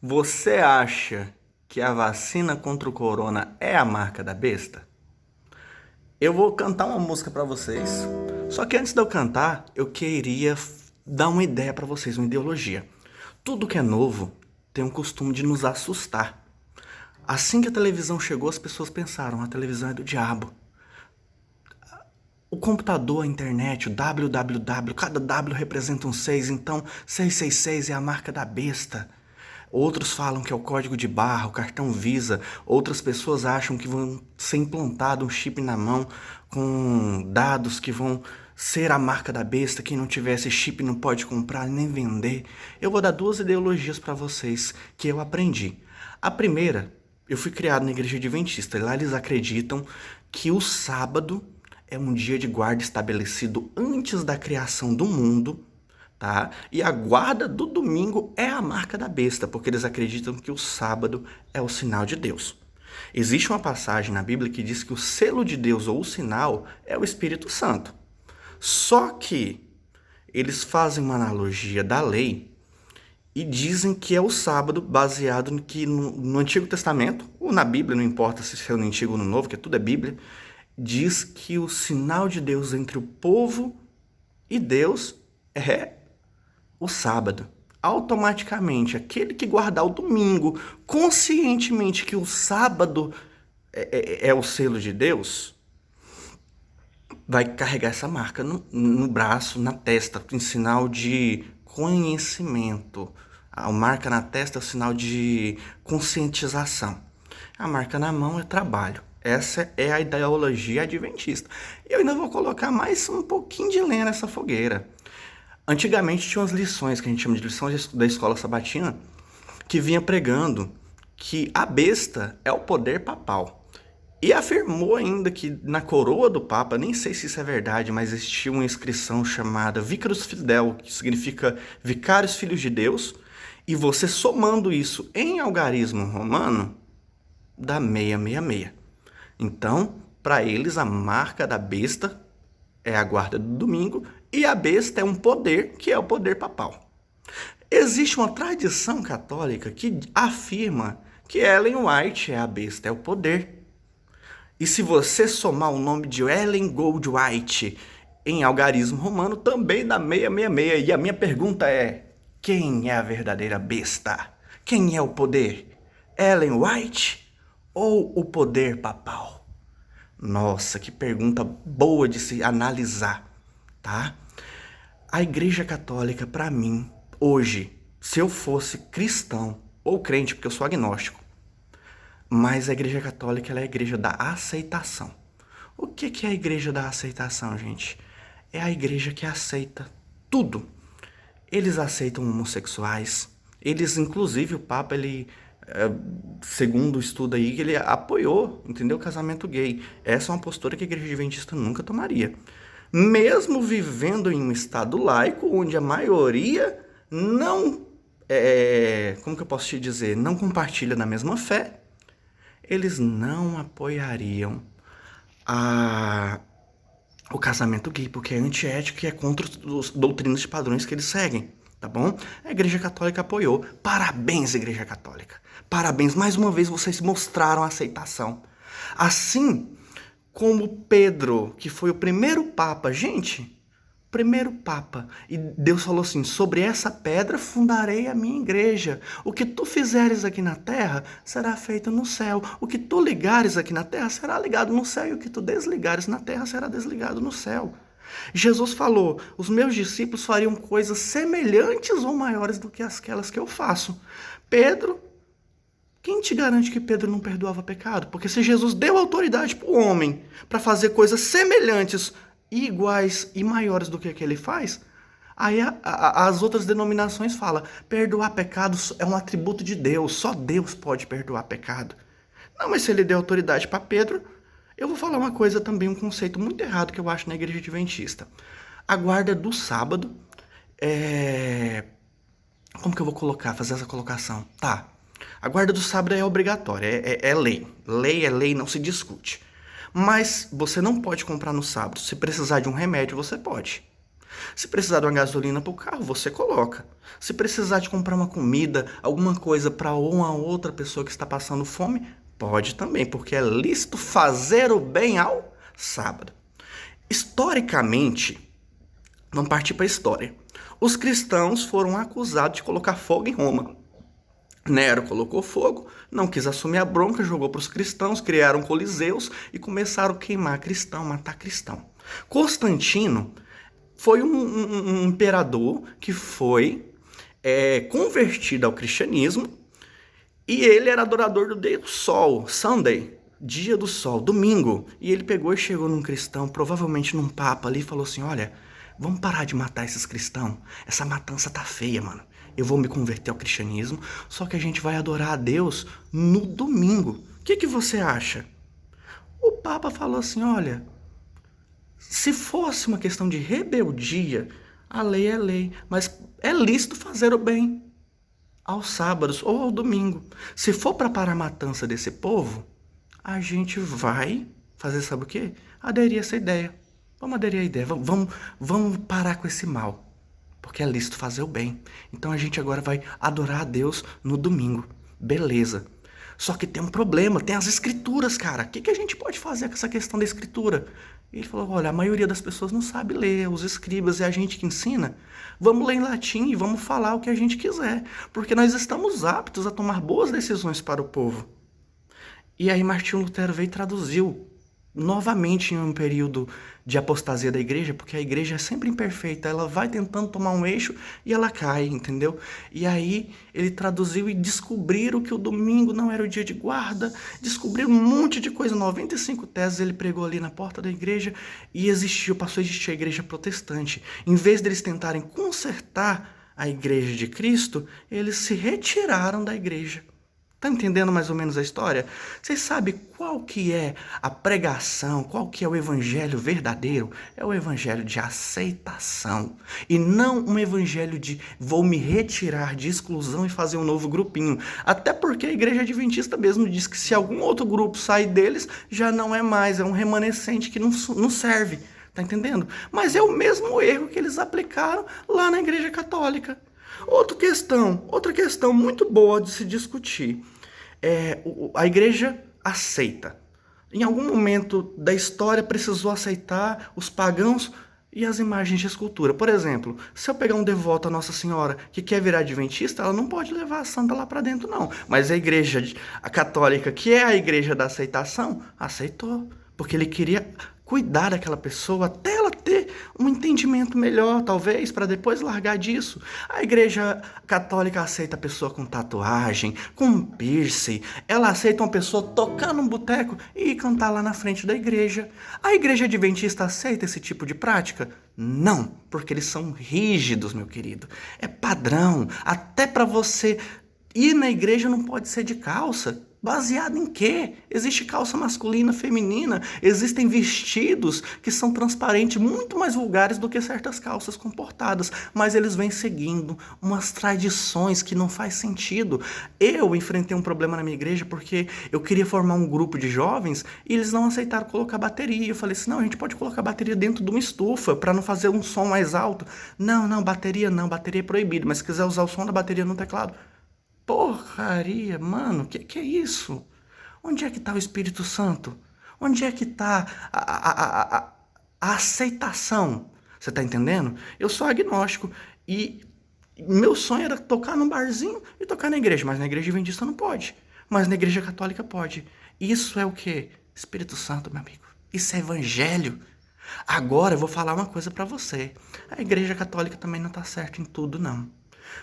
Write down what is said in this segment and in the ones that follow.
Você acha que a vacina contra o corona é a marca da besta? Eu vou cantar uma música pra vocês. Só que antes de eu cantar, eu queria dar uma ideia pra vocês, uma ideologia. Tudo que é novo tem um costume de nos assustar. Assim que a televisão chegou, as pessoas pensaram: a televisão é do diabo. O computador, a internet, o www, cada W representa um 6, então 666 é a marca da besta. Outros falam que é o código de barra, o cartão Visa. Outras pessoas acham que vão ser implantado um chip na mão com dados que vão ser a marca da besta. Quem não tiver esse chip não pode comprar nem vender. Eu vou dar duas ideologias para vocês que eu aprendi. A primeira, eu fui criado na igreja adventista e lá eles acreditam que o sábado é um dia de guarda estabelecido antes da criação do mundo, tá? E a guarda do domingo é a marca da besta, porque eles acreditam que o sábado é o sinal de Deus. Existe uma passagem na Bíblia que diz que o selo de Deus ou o sinal é o Espírito Santo. Só que eles fazem uma analogia da lei e dizem que é o sábado baseado no Antigo Testamento, ou na Bíblia, não importa se é no Antigo ou no Novo, que tudo é Bíblia, diz que o sinal de Deus entre o povo e Deus é o sábado. Automaticamente, aquele que guardar o domingo, conscientemente que o sábado é o selo de Deus, vai carregar essa marca no braço, na testa, em sinal de conhecimento. A marca na testa é o sinal de conscientização. A marca na mão é trabalho. Essa é a ideologia adventista. E eu ainda vou colocar mais um pouquinho de lenha nessa fogueira. Antigamente tinha umas lições, que a gente chama de lições da escola sabatina, que vinha pregando que a besta é o poder papal. E afirmou ainda que na coroa do Papa, nem sei se isso é verdade, mas existia uma inscrição chamada Vicarus Fidel, que significa Vicários Filhos de Deus, e você somando isso em algarismo romano, dá 666. Então, para eles, a marca da besta é a guarda do domingo e a besta é um poder que é o poder papal. Existe uma tradição católica que afirma que Ellen White é a besta, é o poder. E se você somar o nome de Ellen Gold White em algarismo romano, também dá 666. E a minha pergunta é: quem é a verdadeira besta? Quem é o poder? Ellen White ou o poder papal? Nossa, que pergunta boa de se analisar, tá? A Igreja Católica, para mim, hoje, se eu fosse cristão ou crente, porque eu sou agnóstico, mas a Igreja Católica ela é a igreja da aceitação. O que é a igreja da aceitação, gente? É a igreja que aceita tudo. Eles aceitam homossexuais. Eles, inclusive, o Papa, ele, segundo o estudo aí, ele apoiou, entendeu? O casamento gay. Essa é uma postura que a Igreja Adventista nunca tomaria. Mesmo vivendo em um estado laico, onde a maioria não, como que eu posso te dizer, não compartilha da mesma fé, eles não apoiariam a, o casamento gay, porque é antiético e é contra os doutrinas e padrões que eles seguem, tá bom? A Igreja Católica apoiou. Parabéns, Igreja Católica. Parabéns, mais uma vez vocês mostraram aceitação. Assim como Pedro, que foi o primeiro papa, gente, primeiro papa, e Deus falou assim: sobre essa pedra fundarei a minha igreja. O que tu fizeres aqui na terra será feito no céu. O que tu ligares aqui na terra será ligado no céu, e o que tu desligares na terra será desligado no céu. Jesus falou: os meus discípulos fariam coisas semelhantes ou maiores do que aquelas que eu faço. Pedro, quem te garante que Pedro não perdoava pecado? Porque se Jesus deu autoridade para o homem para fazer coisas semelhantes, iguais e maiores do que ele faz, aí as outras denominações falam: perdoar pecados é um atributo de Deus, só Deus pode perdoar pecado. Não, mas se ele deu autoridade para Pedro, eu vou falar uma coisa também, um conceito muito errado que eu acho na igreja adventista. A guarda do sábado é... Como que eu vou colocar, fazer essa colocação? Tá. A guarda do sábado é obrigatória, é lei. Lei é lei, não se discute. Mas você não pode comprar no sábado. Se precisar de um remédio, você pode. Se precisar de uma gasolina para o carro, você coloca. Se precisar de comprar uma comida, alguma coisa para uma outra pessoa que está passando fome, pode também, porque é lícito fazer o bem ao sábado. Historicamente, vamos partir para a história. Os cristãos foram acusados de colocar fogo em Roma. Nero colocou fogo, não quis assumir a bronca, jogou para os cristãos, criaram coliseus e começaram a queimar cristão, matar cristão. Constantino foi um imperador que foi convertido ao cristianismo e ele era adorador do Deus Sol, Sunday, dia do sol, domingo. E ele pegou e chegou num cristão, provavelmente num papa ali, e falou assim, olha, vamos parar de matar esses cristãos, essa matança tá feia, mano. Eu vou me converter ao cristianismo, só que a gente vai adorar a Deus no domingo. O que você acha? O papa falou assim, olha, se fosse uma questão de rebeldia, a lei é lei, mas é lícito fazer o bem aos sábados ou ao domingo. Se for para parar a matança desse povo, a gente vai fazer, sabe o quê? Aderir a essa ideia. Vamos aderir à ideia, vamos parar com esse mal, porque é lícito fazer o bem. Então a gente agora vai adorar a Deus no domingo. Beleza. Só que tem um problema, tem as escrituras, cara. O que a gente pode fazer com essa questão da escritura? Ele falou, olha, a maioria das pessoas não sabe ler, os escribas é a gente que ensina. Vamos ler em latim e vamos falar o que a gente quiser, porque nós estamos aptos a tomar boas decisões para o povo. E aí Martinho Lutero veio e traduziu novamente em um período de apostasia da igreja, porque a igreja é sempre imperfeita, ela vai tentando tomar um eixo e ela cai, entendeu? E aí ele traduziu e descobriram que o domingo não era o dia de guarda, descobriram um monte de coisa, 95 teses ele pregou ali na porta da igreja e passou a existir a igreja protestante. Em vez deles tentarem consertar a igreja de Cristo, eles se retiraram da igreja. Tá entendendo mais ou menos a história? Vocês sabem qual que é a pregação, qual que é o evangelho verdadeiro? É o evangelho de aceitação. E não um evangelho de vou me retirar de exclusão e fazer um novo grupinho. Até porque a igreja adventista mesmo diz que se algum outro grupo sair deles, já não é mais, é um remanescente que não serve. Tá entendendo? Mas é o mesmo erro que eles aplicaram lá na igreja católica. Outra questão muito boa de se discutir. A igreja aceita. Em algum momento da história precisou aceitar os pagãos e as imagens de escultura. Por exemplo, se eu pegar um devoto a Nossa Senhora que quer virar adventista, ela não pode levar a santa lá para dentro, não. Mas a católica, que é a igreja da aceitação, aceitou. Porque ele queria cuidar daquela pessoa até ela ter um entendimento melhor, talvez, para depois largar disso. A igreja católica aceita a pessoa com tatuagem, com piercing. Ela aceita uma pessoa tocar num boteco e cantar lá na frente da igreja. A igreja adventista aceita esse tipo de prática? Não, porque eles são rígidos, meu querido. É padrão. Até para você ir na igreja não pode ser de calça. Baseado em quê? Existe calça masculina, feminina, existem vestidos que são transparentes, muito mais vulgares do que certas calças comportadas, mas eles vêm seguindo umas tradições que não faz sentido. Eu enfrentei um problema na minha igreja porque eu queria formar um grupo de jovens e eles não aceitaram colocar bateria. Eu falei assim, não, a gente pode colocar bateria dentro de uma estufa para não fazer um som mais alto. Não, bateria é proibido, mas se quiser usar o som da bateria no teclado. Porcaria, mano, que é isso? Onde é que tá o Espírito Santo? Onde é que tá a aceitação? Você tá entendendo? Eu sou agnóstico e meu sonho era tocar num barzinho e tocar na igreja, mas na igreja adventista não pode. Mas na igreja católica pode. Isso é o quê? Espírito Santo, meu amigo. Isso é evangelho. Agora eu vou falar uma coisa pra você. A igreja católica também não tá certa em tudo, não.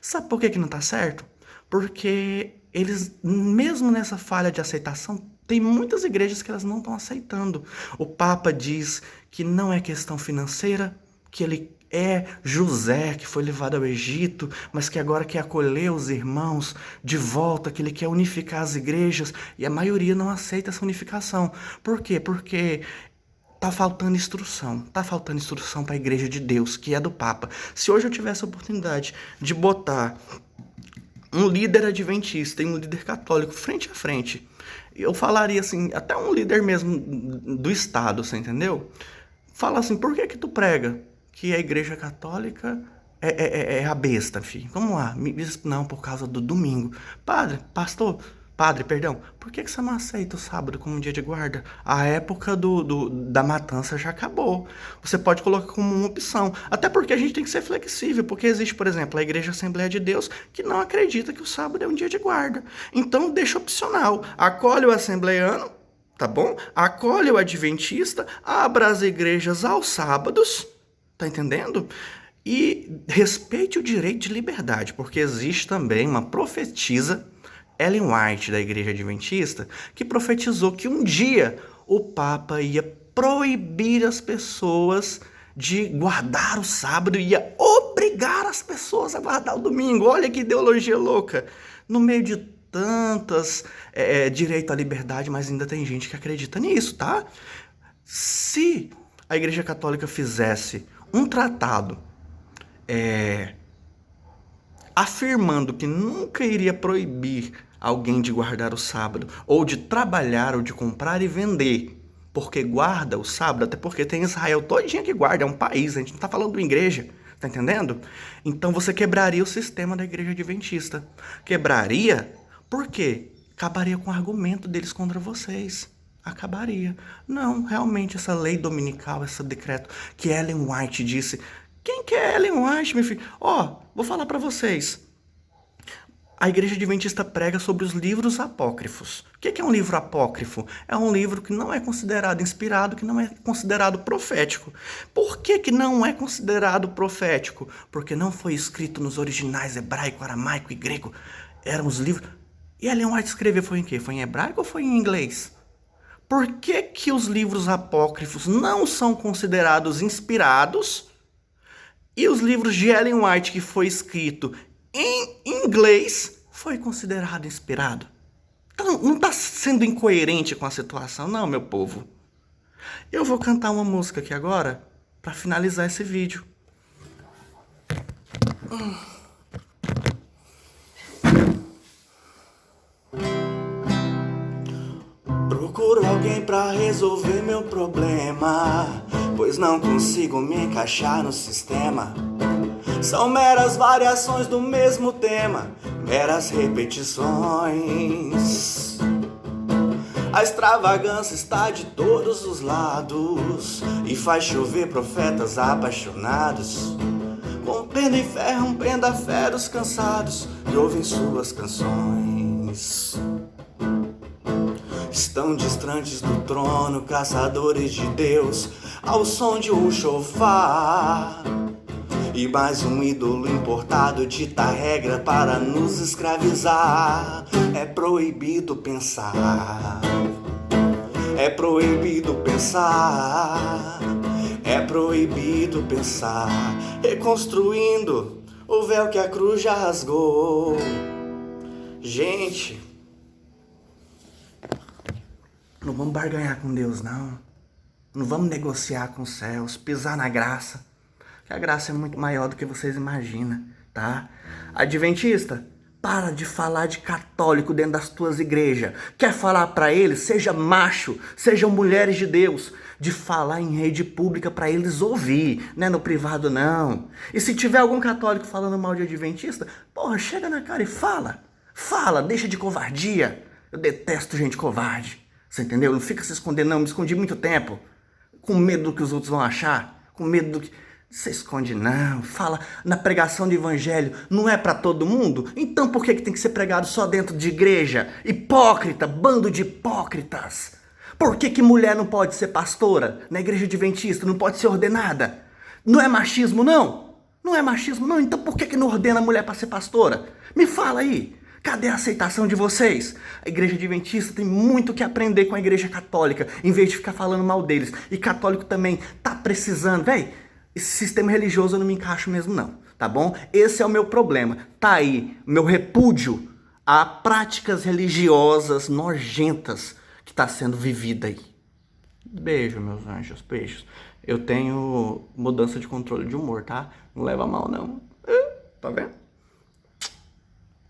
Sabe por que não tá certo? Porque eles, mesmo nessa falha de aceitação, tem muitas igrejas que elas não estão aceitando. O Papa diz que não é questão financeira, que ele é José, que foi levado ao Egito, mas que agora quer acolher os irmãos de volta, que ele quer unificar as igrejas, e a maioria não aceita essa unificação. Por quê? Porque tá faltando instrução para a igreja de Deus, que é do Papa. Se hoje eu tivesse a oportunidade de botar um líder adventista e um líder católico frente a frente, eu falaria assim, até um líder mesmo do estado, você entendeu? Fala assim, por que tu prega? que a Igreja Católica é a besta, filho. Vamos lá. Não, por causa do domingo. Padre, perdão, por que você não aceita o sábado como um dia de guarda? A época da matança já acabou. Você pode colocar como uma opção. Até porque a gente tem que ser flexível, porque existe, por exemplo, a Igreja Assembleia de Deus que não acredita que o sábado é um dia de guarda. Então, deixa opcional. Acolhe o assembleiano, tá bom? Acolhe o adventista, abra as igrejas aos sábados, tá entendendo? E respeite o direito de liberdade, porque existe também uma profetisa, Ellen White, da Igreja Adventista, que profetizou que um dia o Papa ia proibir as pessoas de guardar o sábado, ia obrigar as pessoas a guardar o domingo. Olha que ideologia louca! No meio de tantas direito à liberdade, mas ainda tem gente que acredita nisso, tá? Se a Igreja Católica fizesse um tratado afirmando que nunca iria proibir alguém de guardar o sábado, ou de trabalhar, ou de comprar e vender, porque guarda o sábado, até porque tem Israel todinha que guarda, é um país, a gente não está falando de uma igreja, tá entendendo? Então você quebraria o sistema da Igreja Adventista. Quebraria, por quê? Acabaria com o argumento deles contra vocês. Acabaria. Não, realmente essa lei dominical, esse decreto que Ellen White disse. Quem que é Ellen White, meu filho? Vou falar para vocês. A Igreja Adventista prega sobre os livros apócrifos. O que é um livro apócrifo? É um livro que não é considerado inspirado, que não é considerado profético. Por que não é considerado profético? Porque não foi escrito nos originais hebraico, aramaico e grego. Eram os livros... E Ellen White escreveu foi em quê? Foi em hebraico ou foi em inglês? Por que os livros apócrifos não são considerados inspirados e os livros de Ellen White, que foi escrito em inglês, foi considerado inspirado? Então, não está sendo incoerente com a situação, não, meu povo. Eu vou cantar uma música aqui agora para finalizar esse vídeo. Procuro alguém pra resolver meu problema, pois não consigo me encaixar no sistema. São meras variações do mesmo tema, meras repetições. A extravagância está de todos os lados e faz chover profetas apaixonados. Compreendo e ferram, prenda a fé dos cansados que ouvem suas canções. Estão distantes do trono, caçadores de Deus, ao som de um chofar. E mais um ídolo importado dita regra para nos escravizar. É proibido pensar. É proibido pensar. É proibido pensar. Reconstruindo o véu que a cruz já rasgou. Gente, não vamos barganhar com Deus, não. Não vamos negociar com os céus, pisar na graça. Que a graça é muito maior do que vocês imaginam, tá? Adventista, para de falar de católico dentro das tuas igrejas. Quer falar para eles? Seja macho, sejam mulheres de Deus. De falar em rede pública para eles ouvir, não é no privado, não. E se tiver algum católico falando mal de adventista, porra, chega na cara e fala. Fala, deixa de covardia. Eu detesto gente covarde. Você entendeu? Não fica se escondendo, não. Me escondi muito tempo. Com medo do que os outros vão achar. Com medo do que... Você esconde, não. Fala na pregação do evangelho. Não é pra todo mundo? Então por que tem que ser pregado só dentro de igreja? Hipócrita, bando de hipócritas. Por que mulher não pode ser pastora na igreja adventista? Não pode ser ordenada? Não é machismo, não? Não é machismo, não? Então por que não ordena a mulher pra ser pastora? Me fala aí. Cadê a aceitação de vocês? A igreja adventista tem muito que aprender com a igreja católica, em vez de ficar falando mal deles. E católico também tá precisando. Véi, esse sistema religioso eu não me encaixo mesmo não, tá bom? Esse é o meu problema. Tá aí, meu repúdio a práticas religiosas nojentas que tá sendo vivida aí. Beijo, meus anjos, beijos. Eu tenho mudança de controle de humor, tá? Não leva a mal, não. Tá vendo?